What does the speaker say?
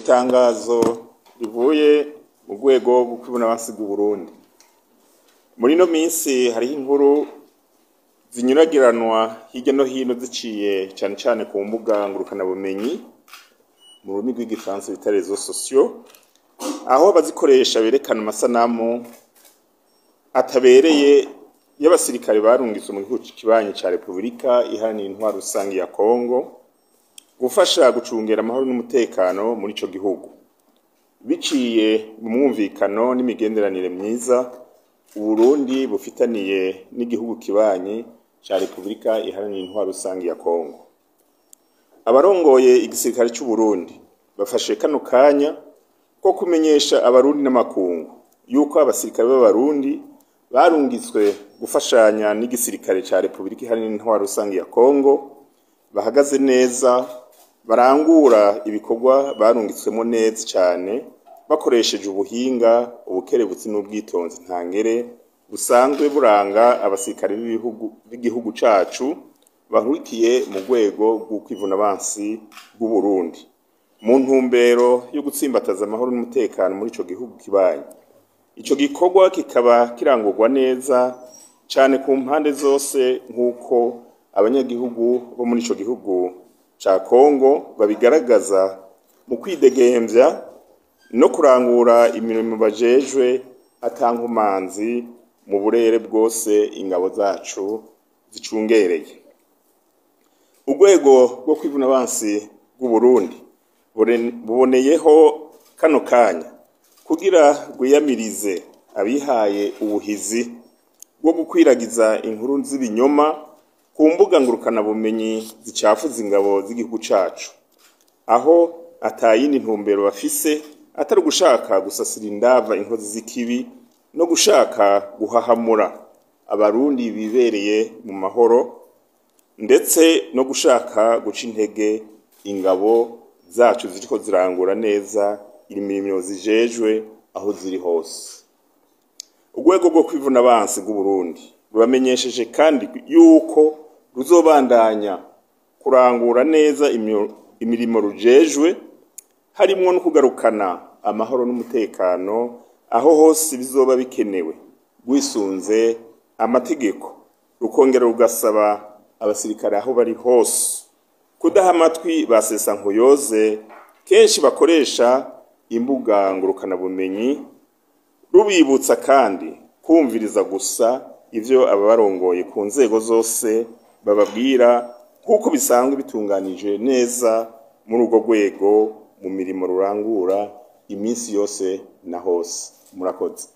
Itangazo rivuye mu rwego rwo kwibona basiga Burundi. Muri no minsi hariho inkuru zinyuragiranwa hirya no hino ziciye cyane cyane ku mbuga ngurukana bumenyi mu rurimi rw'igifaransa bita réseaux sociaux, aho bazikoresha berekana amasanamu atabereye y'abasirikare barungitswe mu gihugu kibanyi ca Republika Iharanira Intwaro Rusangi ya Kongo gufasha gucungera amahoro n'umutekano muri ico gihugu, biciye mu mwumvikano n'imigenderanire myiza Uburundi bufitaniye n'igihugu kibanyi ca Republika Iharanira Intwaro Rusangi ya Kongo. Abarongoye igisirikare c'u Burundi bafashe kano kanya ko kumenyesha abarundi n'amakungu yuko abasirikare b'abarundi barungitswe gufashanya n'igisirikare ca Republika Iharanira Intwaro Rusangi ya Kongo bahagaze neza, barangura ibikorwa barungitswemo neza cyane bakoresheje ubuhinga, ubukerebutsi n'ubwitonzi ntangere busanzwe buranga abasirikare b'igihugu cacu bahurikiye mu rwego rwo kwivuna abansi bw'u Burundi mu ntumbero yo gutsimbataza amahoro n'umutekano muri ico gihugu kibanyi. Ico gikorwa kikaba kirangurwa neza cyane ku mpande zose nk'uko abanyagihugu bo muri ico gihugu ca Kongo babigaragaza mu kwidegemvya no kurangura imirimo bajejwe atankumanzi mu burere bwose ingabo zacu zicungereye. Urwego rwo kwivuna abansi bw'u Burundi buboneyeho kano kanya kugira rwiyamirize abihaye ubuhizi bwo gukwiragiza inkuru z'ibinyoma ku mbuga ngurukana bumenyi zicafuza ingabo z'igihugu cacu, aho atayindi ntumbero bafise atari gushaka gusasira indava inkozi z'ikibi no gushaka guhahamura abarundi bibereye mu mahoro, ndetse no gushaka guca intege ingabo zacu ziriko zirangura neza imirimo zijejwe aho ziri hose. Urwego rwo kwivuna abansi bw'u Burundi ruramenyesheje kandi yuko ruzobandanya kurangura neza imirimo rujejwe harimwo no kugarukana amahoro n'umutekano aho hose bizoba bikenewe rwisunze amategeko, rukongera rugasaba abasirikare aho bari hose kudaha amatwi basesa nkuyoze kenshi bakoresha imbuga ngurukana bumenyi, rubibutsa kandi kumviriza gusa ivyo ababarongoye ku nzego zose bababwira kuko bisanzwe bitunganije neza muri urwo rwego mu mirimo rurangura iminsi yose na hose. Murakoze.